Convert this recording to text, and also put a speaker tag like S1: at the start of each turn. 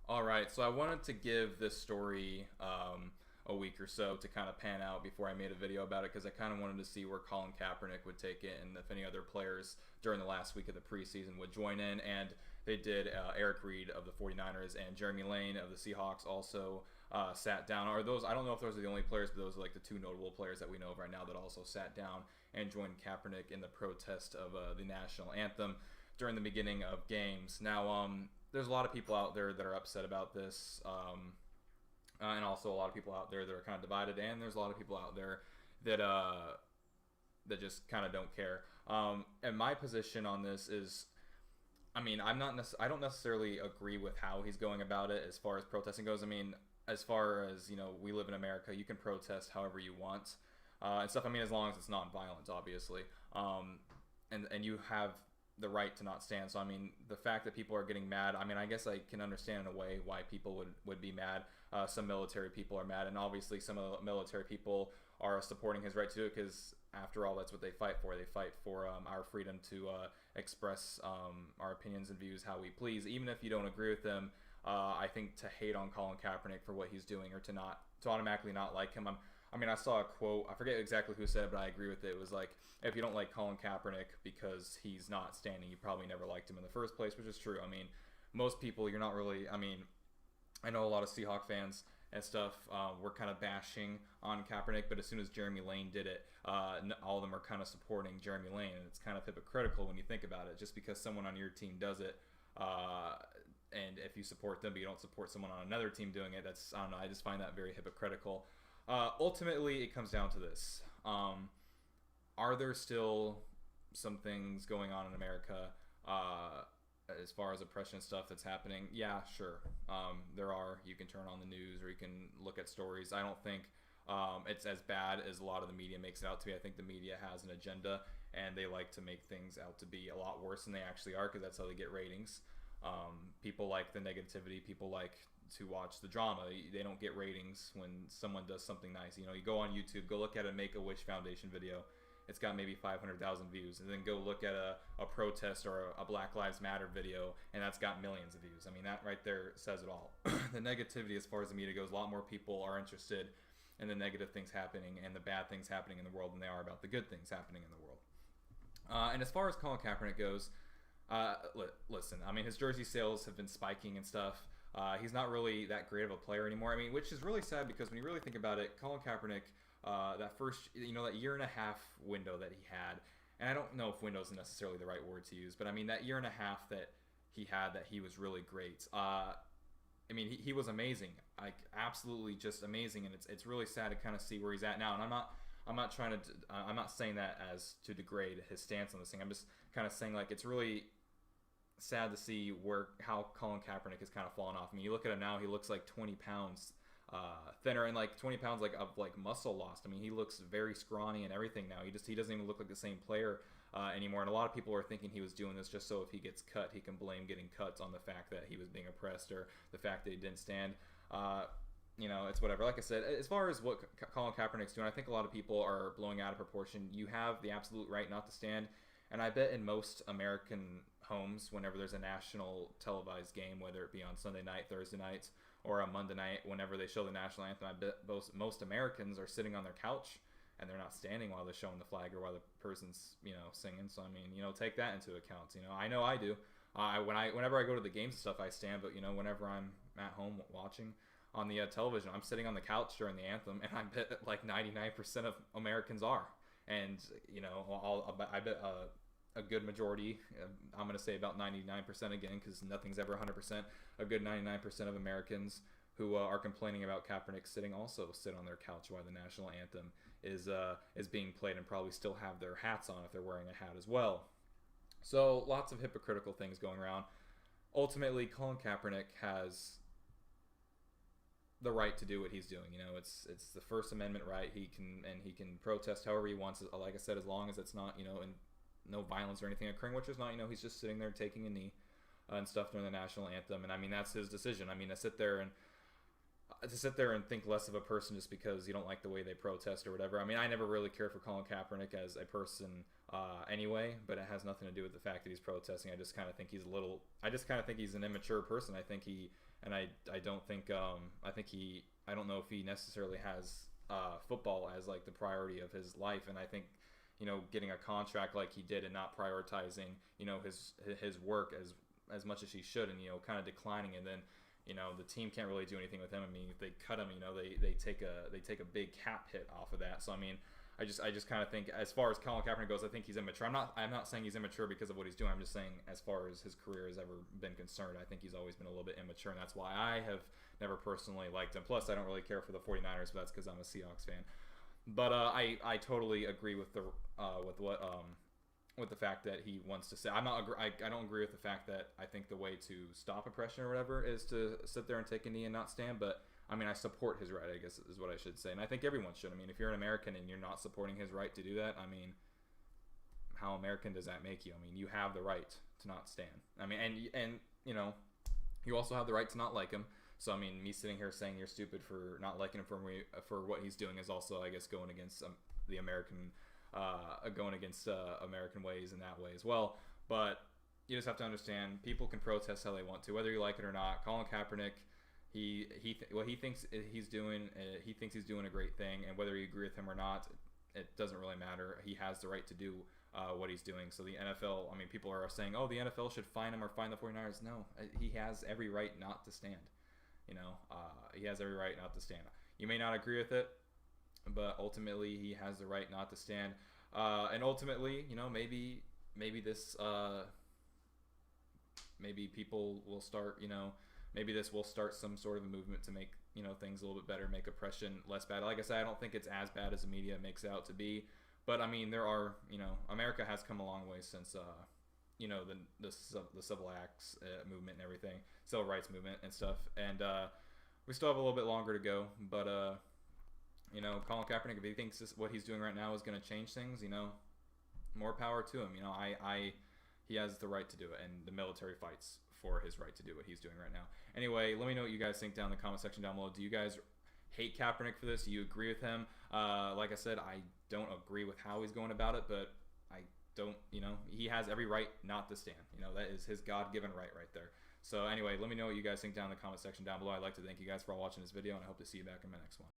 S1: All right, so I wanted to give this story a week or so to kind of pan out before I made a video about it because I kind of wanted to see where Colin Kaepernick would take it and if any other players during the last week of the preseason would join in. And they did. Eric Reed of the 49ers and Jeremy Lane of the Seahawks also sat down. Or those, I don't know if those are the only players, but those are like the two notable players that we know of right now that also sat down and joined Kaepernick in the protest of the national anthem during the beginning of games. Now, there's a lot of people out there that are upset about this, and also a lot of people out there that are kind of divided, and there's a lot of people out there that just kind of don't care. And my position on this is, I mean, I don't necessarily agree with how he's going about it as far as protesting goes. I mean, as far as we live in America, you can protest however you want and stuff. I mean, as long as it's non-violent, obviously, and you have the right to not stand. So I mean, the fact that people are getting mad, I mean, I guess I can understand in a way why people would be mad. Some military people are mad, and obviously some of the military people are supporting his right to do it because after all, that's what they fight for. They fight for our freedom to express our opinions and views how we please, even if you don't agree with them. I think to hate on Colin Kaepernick for what he's doing or to automatically not like him. I mean, I saw a quote, I forget exactly who said it, but I agree with it. It was like, if you don't like Colin Kaepernick because he's not standing, you probably never liked him in the first place, which is true. I mean, most people, you're not really, I mean, I know a lot of Seahawk fans and stuff were kind of bashing on Kaepernick, but as soon as Jeremy Lane did it, all of them are kind of supporting Jeremy Lane, and it's kind of hypocritical when you think about it. Just because someone on your team does it, and if you support them but you don't support someone on another team doing it, that's, I don't know, I just find that very hypocritical. Ultimately, it comes down to this. Are there still some things going on in America as far as oppression stuff that's happening? Yeah, sure. There are. You can turn on the news or you can look at stories. I don't think it's as bad as a lot of the media makes it out to be. I think the media has an agenda and they like to make things out to be a lot worse than they actually are because that's how they get ratings. People like the negativity. People like to watch the drama. They don't get ratings when someone does something nice. You go on YouTube, go look at a Make-A-Wish Foundation video. It's got maybe 500,000 views. And then go look at a protest or a Black Lives Matter video, and that's got millions of views. I mean, that right there says it all. The negativity as far as the media goes, a lot more people are interested in the negative things happening and the bad things happening in the world than they are about the good things happening in the world. And as far as Colin Kaepernick goes, listen, I mean, his jersey sales have been spiking and stuff. He's not really that great of a player anymore. I mean, which is really sad because when you really think about it, Colin Kaepernick, that first, that year and a half window that he had, and I don't know if window is necessarily the right word to use, but I mean, that year and a half that he had that he was really great. I mean, he was amazing, like absolutely just amazing, and it's really sad to kind of see where he's at now. And I'm not trying to, I'm not saying that as to degrade his stance on this thing. I'm just kind of saying like it's really sad to see how Colin Kaepernick has kind of fallen off. I mean, you look at him now; he looks like 20 pounds thinner and like 20 pounds of muscle lost. I mean, he looks very scrawny and everything now. He doesn't even look like the same player anymore. And a lot of people are thinking he was doing this just so if he gets cut, he can blame getting cuts on the fact that he was being oppressed or the fact that he didn't stand. It's whatever. Like I said, as far as what Colin Kaepernick's doing, I think a lot of people are blowing out of proportion. You have the absolute right not to stand. And I bet in most American homes, whenever there's a national televised game, whether it be on Sunday night, Thursday nights, or on Monday night, whenever they show the national anthem, I bet most Americans are sitting on their couch and they're not standing while they're showing the flag or while the person's, singing. So, I mean, take that into account. I know I do. Whenever I go to the games and stuff, I stand. But, whenever I'm at home watching on the television, I'm sitting on the couch during the anthem, and I bet like 99% of Americans are. And, I bet a good majority, I'm going to say about 99% again, because nothing's ever 100%, a good 99% of Americans who are complaining about Kaepernick also sit on their couch while the national anthem is being played and probably still have their hats on if they're wearing a hat as well. So lots of hypocritical things going around. Ultimately, Colin Kaepernick has the right to do what he's doing. It's the First Amendment right. He can protest however he wants. Like I said, as long as it's not, and no violence or anything occurring, which is not, he's just sitting there taking a knee and stuff during the national anthem. And I mean, that's his decision. I mean, to sit there and think less of a person just because you don't like the way they protest or whatever. I mean, I never really cared for Colin Kaepernick as a person anyway, but it has nothing to do with the fact that he's protesting. I just kind of think he's a little. I just kind of think he's an immature person. I think he, and I don't think I think he. I don't know if he necessarily has football as like the priority of his life, and I think getting a contract like he did and not prioritizing his work as much as he should, and kind of declining, and then the team can't really do anything with him. I mean, if they cut him, they take a big cap hit off of that. So I mean, I just kind of think, as far as Colin Kaepernick goes, I think he's immature. I'm not saying he's immature because of what he's doing. I'm just saying, as far as his career has ever been concerned, I think he's always been a little bit immature, and that's why I have never personally liked him. Plus, I don't really care for the 49ers, but that's because I'm a Seahawks fan. But I totally agree with with the fact that he wants to say. I don't agree with the fact that I think the way to stop oppression or whatever is to sit there and take a knee and not stand. But I mean, I support his right, I guess is what I should say, and I think everyone should. I mean, if you're an American and you're not supporting his right to do that, I mean, how American does that make you? I mean, you have the right to not stand. I mean, and you also have the right to not like him. So I mean, me sitting here saying you're stupid for not liking him for what he's doing is also, I guess, going against the American, American ways in that way as well. But you just have to understand, people can protest how they want to, whether you like it or not. Colin Kaepernick, he thinks he's doing a great thing, and whether you agree with him or not, it doesn't really matter. He has the right to do what he's doing. So the NFL, I mean, people are saying, oh, the NFL should fine him or fine the 49ers. No, he has every right not to stand. He has every right not to stand. You may not agree with it, but ultimately he has the right not to stand. And ultimately, maybe this, maybe people will start, maybe this will start some sort of a movement to make, things a little bit better, make oppression less bad. Like I said, I don't think it's as bad as the media makes it out to be. But I mean, there are, America has come a long way since, the civil acts movement and everything, civil rights movement and stuff. And we still have a little bit longer to go. But, Colin Kaepernick, if he thinks what he's doing right now is going to change things, more power to him. He has the right to do it, and the military fights for his right to do what he's doing right now. Anyway, let me know what you guys think down in the comment section down below. Do you guys hate Kaepernick for this? Do you agree with him? Like I said, I don't agree with how he's going about it, but I don't, he has every right not to stand. That is his God-given right there. So anyway, let me know what you guys think down in the comment section down below. I'd like to thank you guys for all watching this video, and I hope to see you back in my next one.